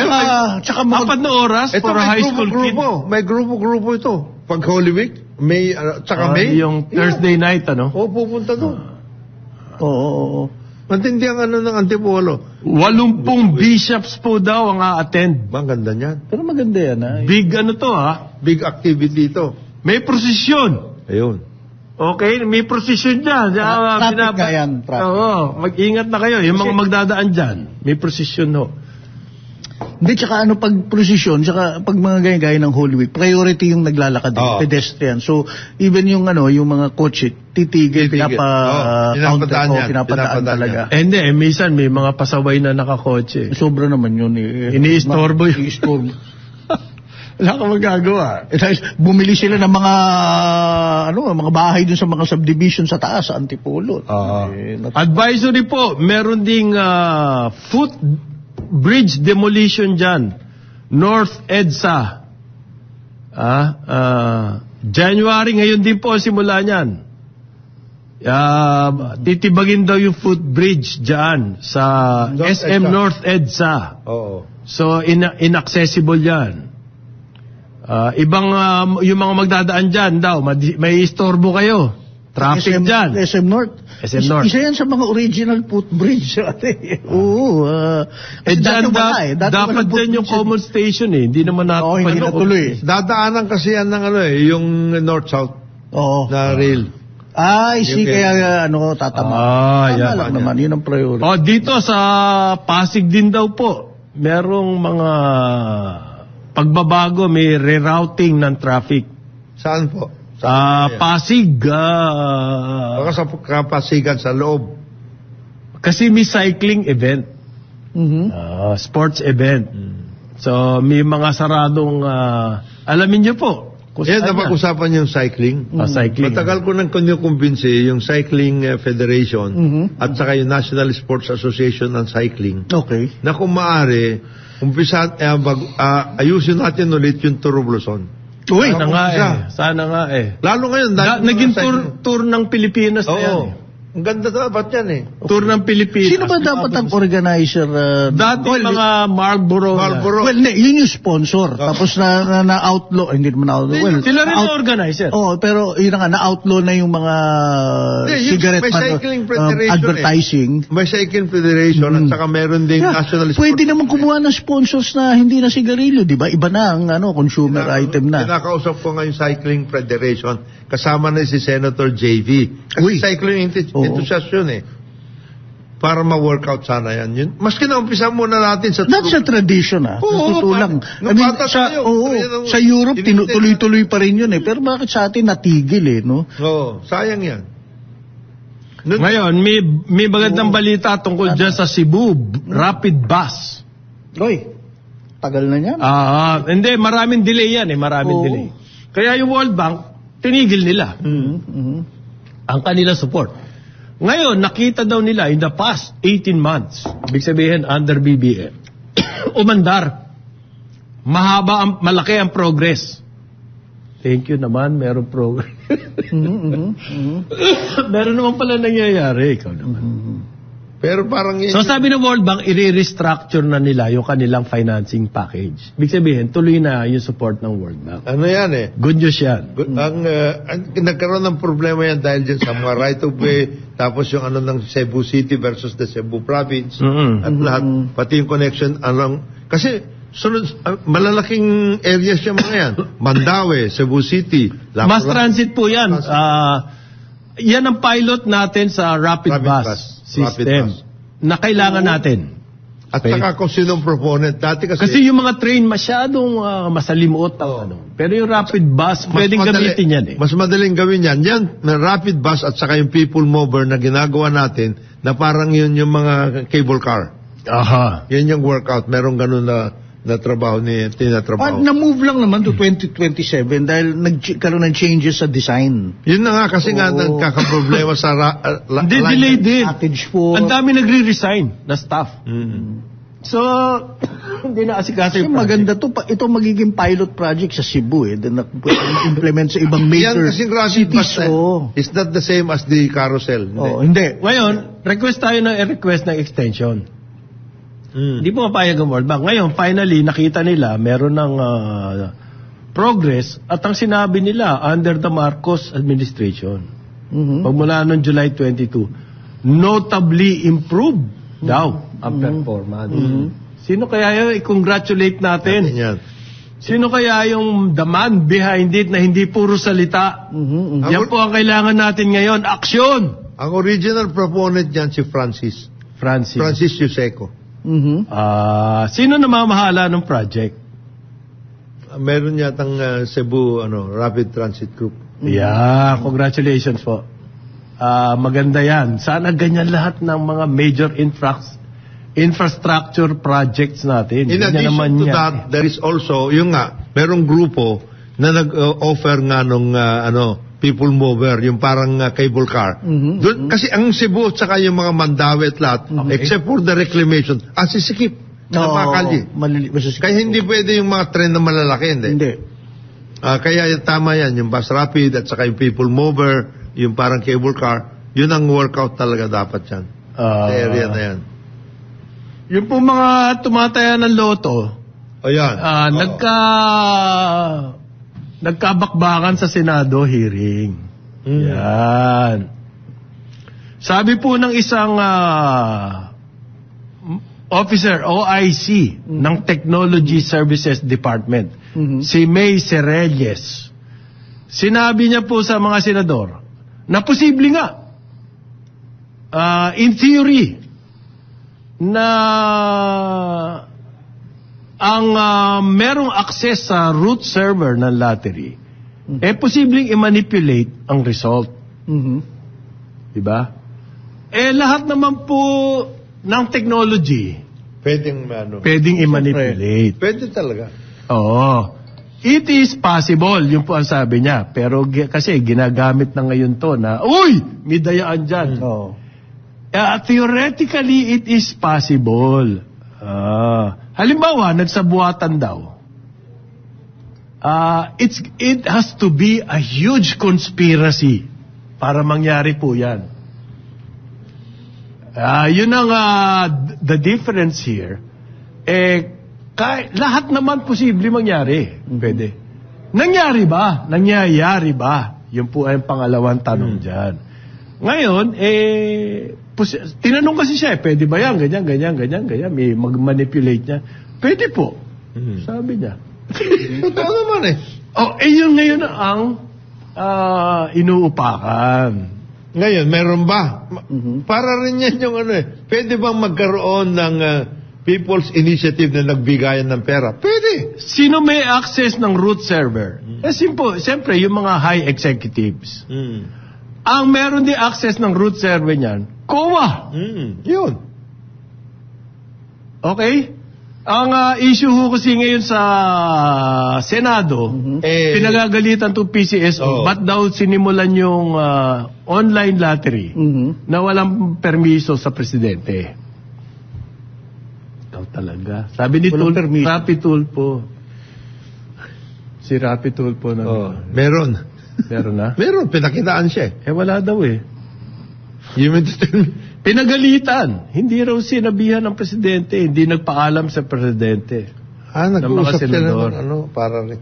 tsaka 4 na oras for a high school kid. May grupo ito. Pag Holy Week, may, tsaka May. Yung Thursday night, pupunta doon. Oo. Matindi ang ng Antipolo. 80 bishops po daw ang a-attend. Ang ganda niyan. Pero maganda yan, Big to, Big activity ito. May prosesyon. Ayun. Okay, may prosesyon dyan. Traffic nga yan, traffic. Oo, mag-ingat na kayo. Yung mga magdadaan dyan, may prosesyon ho. Hindi, tsaka pag prosesyon, tsaka pag mga gaya-gaya ng Holy Week, priority yung naglalakad, Oo. pedestrian. So, even yung mga kotse, titigil, pinapadaan yan. pinapadaan talaga. Hindi, minsan may mga pasaway na nakakotse. Sobra naman yun eh. Iniistorbo yun. Iniistorbo. Wala ka magagawa. Dahil bumili sila ng mga bahay dun sa mga subdivision sa taas, sa Antipolo. Advisory po, meron ding footbridge demolition dyan. North EDSA. January ngayon din po simula niyan. Titibagin daw yung footbridge dyan sa North SM EDSA. North EDSA. Oo. So, inaccessible yan. Yung mga magdadaan dyan daw, may istorbo kayo. Traffic dyan. SM North. SM North. Isa yan sa mga original footbridge. Oo. Dyan dapat din yung common station eh. Hindi naman natin. Oo, hindi natuloy. Dadaanan kasi yan ng yung north-south Oo. na rail. Kaya tatama. Yan. Lang naman, yun ang priority. Dito sa Pasig din daw po, merong mga pagbabago, may rerouting ng traffic. Saan po? Pasig. Baka sa Kapasigan sa loob. Kasi may cycling event. Sports event. So, may mga saradong, alamin nyo po. Yan, napag-usapan yung cycling. Cycling. Matagal ko nang kumbinsi yung Cycling Federation at saka yung National Sports Association ng Cycling Okay. na kung maaari, ayusin natin ulit yung Tour of Luzon. Uy, Sana nga eh. Lalo ngayon. Naging tour ng Pilipinas na yan eh. Ang ganda dapat yan eh. Tour ng Pilipinas. Sino ba dapat ang organizer? Dati mga Marlboro. Well, yun yung sponsor. Tapos na-outlaw. Hindi naman na-outlaw. Well, sila rin ang organizer. Pero yun nga, na-outlaw na yung mga cigarette may cycling federation advertising. May cycling federation at saka meron ding national sport. Pwede naman kumuha ng sponsors na hindi na sigarilyo, di ba? Iba na ang consumer item na. Kinakausap ko nga yung cycling federation. Kasama na si Senator JV. Kasi cycling enthusiast yun eh. Para ma-workout sana yan. Maski na umpisa muna natin sa That's a tradition Totoo lang. Sa Europe, tuloy-tuloy pa rin yun eh. Pero bakit sa atin natigil eh, no? Sayang yan. Ngayon, may magandang balita tungkol dyan sa Cebu. Rapid bus. Tagal na yan. Hindi, maraming delay yan eh. Delay. Kaya yung World Bank, tinigil nila ang kanilang support. Ngayon, nakita daw nila in the past 18 months, ibig sabihin under BBM, umandar. Malaki ang progress. Thank you naman, meron progress. Meron naman pala nangyayari, ikaw naman. Pero parang So sabi ng World Bank, i-restructure na nila yung kanilang financing package. Ibig sabihin, tuloy na yung support ng World Bank. Ano yan eh? Good news yan. Nagkaroon ng problema yan dahil dyan sa mga right of way, tapos yung ng Cebu City versus the Cebu Province, at lahat, pati yung connection, kasi malalaking areas yung mga yan. Mandaue, Cebu City. Mass transit po yan. Yan ang pilot natin sa rapid bus system na kailangan natin. At saka kung sinong proponent. Dati kasi yung mga train masyadong masalimuot ang Pero yung rapid bus, pwedeng gamitin yan eh. Mas madaling gawin yan. Yan, rapid bus at saka yung people mover na ginagawa natin na parang yun yung mga cable car. Yan yung workout. Merong ganun na trabaho tinatrabaho. Na-move lang naman to 2027 dahil nagkaroon ng changes sa design. Yun na nga kasi nga nagkakaproblema sa delay din. Package for... Ang dami nagre-resign na staff. So, hindi na asikaso yung maganda to. Ito magiging pilot project sa Cebu Then implement sa ibang major cities. It's not the same as the carousel. Hindi. Ngayon, request ng extension. Hindi po mapayag ang World Bank. Ngayon, finally, nakita nila, meron ng progress at ang sinabi nila, under the Marcos administration, pagmula noong July 22, notably improved daw ang performance. Sino kaya yun? I-congratulate natin. Sino kaya yung the man behind it na hindi puro salita? Yan po ang kailangan natin ngayon, aksyon! Ang original proponent niyan si Francis Yuseco. Sino namamahala ng project? Meron yatang Cebu Rapid Transit Group. Yeah, congratulations po. Maganda yan. Sana ganyan lahat ng mga major infrastructure projects natin. In addition to that, there is also, merong grupo na nag-offer nga nung people mover, yung parang cable car. Doon, kasi ang Cebu at saka yung mga Mandaue at lahat, except for the reclamation, sisikip. Kaya hindi pwede yung mga tren na malalaki, hindi. Kaya tama yan, yung bus rapid at saka yung people mover, yung parang cable car, yun ang workout talaga dapat yan. Sa area na yan. Yung po mga tumataya ng loto, ayan. Nagkabakbakan sa Senado hearing. Yan. Sabi po ng isang officer, OIC, ng Technology Services Department, si May Serelles, sinabi niya po sa mga senador na posible nga, in theory, na ang merong access sa root server ng lottery, posibleng i-manipulate ang result. Diba? Lahat naman po ng technology, pwedeng i-manipulate. Pwede talaga. Oo. It is possible, yun po ang sabi niya. Pero kasi ginagamit na ngayon to na, uy, may dayaan dyan. Theoretically, it is possible. Halimbawa, nagsabuatan daw. It has to be a huge conspiracy para mangyari po yan. Yun ang the difference here. Lahat naman posible mangyari. Pwede. Nangyari ba? Nangyayari ba? Yun po ay pangalawang tanong dyan. Ngayon, tinanong kasi siya, pwede ba yan? Ganyan. May mag-manipulate niya. Pwede po. Sabi niya. Totoo naman Yun ngayon ang inuupakan. Ngayon, meron ba? Para rin yan yung pwede bang magkaroon ng People's Initiative na nagbigayan ng pera? Pwede. Sino may access ng root server? Siyempre, yung mga high executives. Ang meron din access ng root server niyan, COA. Yun. Okay? Ang issue kasi ngayon sa Senado, pinagagalitan to PCSO, ba't daw sinimulan yung online lottery na walang permiso sa presidente? Ikaw talaga. Sabi ni Rapi Tulfo. Si Rapi Tulfo na. Meron. Meron na? Meron, pinakitaan siya wala daw You mean to tell me? Pinagalitan. Hindi raw sinabihan ng presidente, hindi nagpaalam sa presidente. Nag-uusap siya naman, para rin.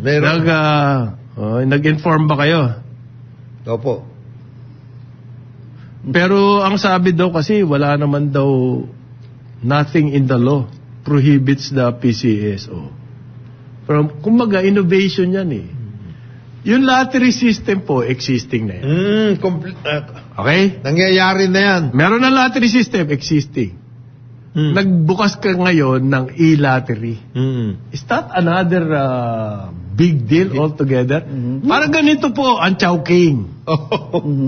Meron. Nag-inform ba kayo? Opo. Pero ang sabi daw kasi, wala naman daw, nothing in the law prohibits the PCSO. Pero kumbaga, innovation yan Yung lottery system po, existing na yan. Okay? Nangyayari na yan. Meron na lottery system, existing. Nagbukas ka ngayon ng e-lottery. Is that another big deal altogether? Parang ganito po ang Chowking.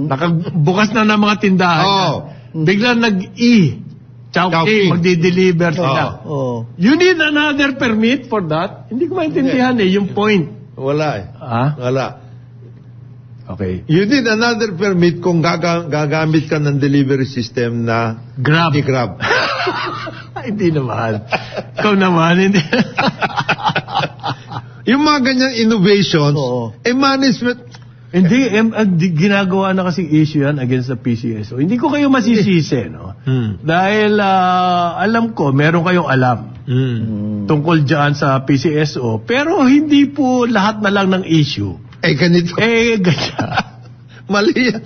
Nakabukas na ng mga tindahan. Biglang Chowking, magdi-deliver sila. You need another permit for that? Hindi ko maintindihan yung point. Wala Wala. Okay. You need another permit kung gagamit ka ng delivery system na Grab. Grab. Hindi naman. Ikaw naman, hindi. Yung mga ganyang innovations, management... Hindi, ginagawa na kasing issue yan against the PCSO. Hindi ko kayo masisisi, no? Dahil alam ko, meron kayong alam tungkol dyan sa PCSO, pero hindi po lahat na lang ng issue. Ganito. Ganyan.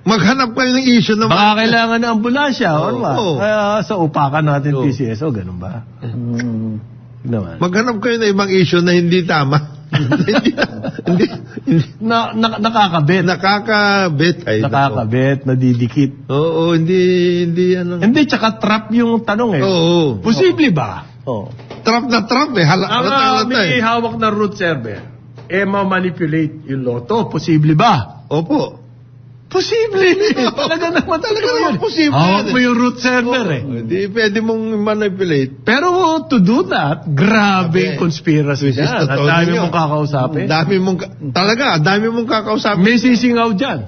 Maghanap kayo ng issue na Baka kailangan ng ambulansya, or Oo. ba? Kaya sa upakan natin Oo. PCSO, ganun ba? Naman. Maghanap kayo ng ibang issue na hindi tama. hindi Nakakabit. nakakabit. Ay, Nakakabit, nadidikit. Oo, hindi ano. Hindi, tsaka trap yung tanong eh. Oo. Posible ba? Oh. Trap na trap eh. Ang Halata may eh. hawak na root server, ma-manipulate yung loto. Posible ba? Opo. Posible. Talaga naman. Talaga naman posible. Hawak mo yung root server eh. Hindi pwede mong manipulate. Pero to do that, grabe yung conspiracy Which is dyan. Ang totoo dami ninyo. mong kakausapin. Dami mong kakausapin. May sisingaw dyan.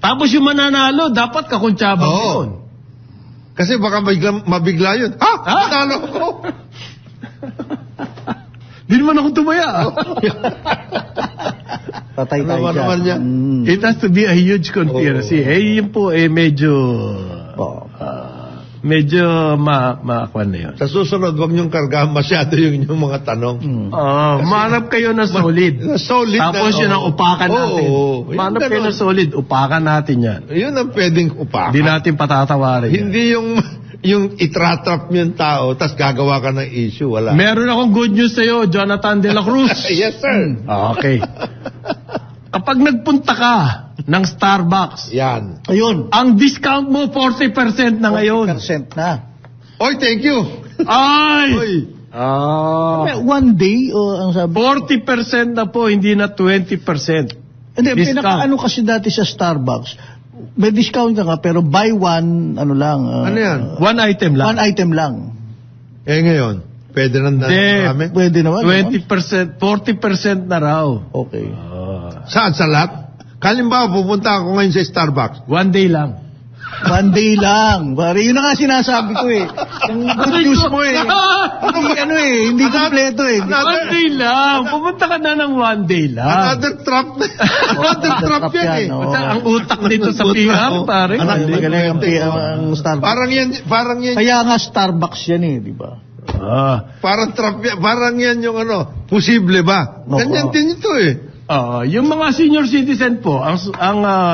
Tapos yung mananalo, dapat kakuntsabang Oo. yun. Kasi baka mabigla yun. Ha? Natalo ko. Di naman ako tumaya. Patay tayo Ano dyan. naman yan? It has to be a huge conspiracy. Yun po medyo... Oo. medyo kwan na yun. Sa susunod, wag niyong kargahan masyado yung mga tanong. Manap kayo na solid. Solid Tapos na, yun ang upakan natin. Oo. Manap Yung kayo na ganon. solid, upakan natin yan. Yun ang pwedeng upakan. Hindi natin patatawarin yan. Hindi yung itratrap mo yung tao, tas gagawa ka ng issue. Wala. Meron akong good news sa'yo, Jonathan De La Cruz. Yes, sir. Okay. Kapag nagpunta ka ng Starbucks, Yan. Ayun. ang discount mo 40% na ngayon. 40% na. Oy, thank you. Ay! Oy. One day, o ang sabi. 40% na po, hindi na 20%. Hindi, Discount. pinaka-ano kasi dati sa Starbucks, may discount ka nga, pero buy one, ano lang. Ano yan? One item lang. One item lang. Eh ngayon, pwede na marami? Pwede naman. 20%, 40% na raw. Okay. Saan? Sa lahat? Kalimbawa, pupunta ako ngayon sa Starbucks. One day lang. One day lang. Pare, yun na nga sinasabi ko eh. Yung good news mo eh. Hindi kompleto eh. One day lang. Pumunta ka na ng one day lang. Another trap na. Another trap trap yan yan, eh. no? Basta ang utak dito sa PR, pare. Hindi galing ang Starbucks. Parang yan, Kaya nga Starbucks yan eh, di ba? parang trap yan. Parang yan yung posible ba? Oo. Ganyan din ito eh. Yung mga senior citizen po, ang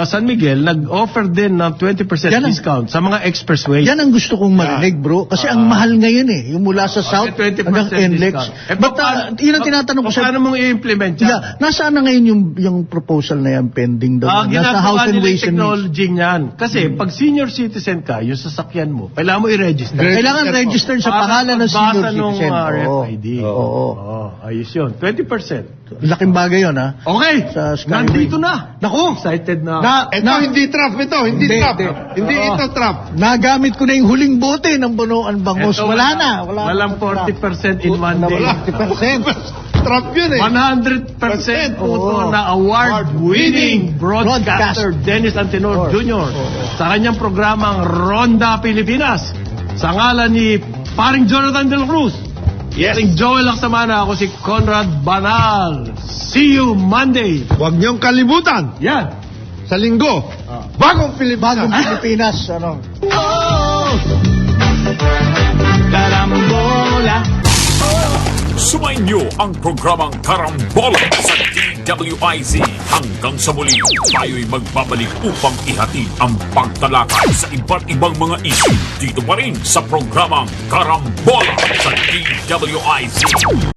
San Miguel nag-offer din ng 20% Yan ang- discount sa mga expressway. Yan ang gusto kong marinig, bro. Kasi ang mahal ngayon eh. Yung mula sa South 20% hanggang NLEX. discount. But yun ang tinatanong ko sa... Paano mong i-implement yan? Yeah, nasaan na ngayon yung proposal na yan pending daw? Nasa Ginagawa House and nila yung Ways and Means. technology niyan. Kasi pag senior citizen ka, yung sasakyan mo, kailangan mo i-register. Kailangan register sa pangalan ng senior citizen. Oo. RFID. Oo. Ayos yun. 20%. Laking bagay yun, ha? Okay. Sa Skyway. Nandito na. Naku. Excited na. Hindi trap ito. Hindi Hindi, trap. hindi. Hindi ito trap. Nagamit ko na yung huling bote ng Bunuan Bangos. Eto, Wala na. Walang 40% in one day. 40%. Trap yun eh. 100% po ito na award-winning broadcaster Dennis Antenor Jr. sa kanyang programang Ronda Pilipinas. Sa ngalan ni paring Jonathan De La Cruz. Yes. Paring Joel Laksamana, ako si Conrad Banal. See you Monday. Huwag niyong kalimutan. Yan. Sa linggo. Bagong Pilipinas. Bagong Pilipinas, ano? Karambola. Sumainyo ang programang Karambola sa DWIZ. Hanggang sa muli, tayo'y magbabalik upang ihatid ang pagtalakay sa iba't ibang mga issue dito pa rin sa programang Karambola sa DWIZ.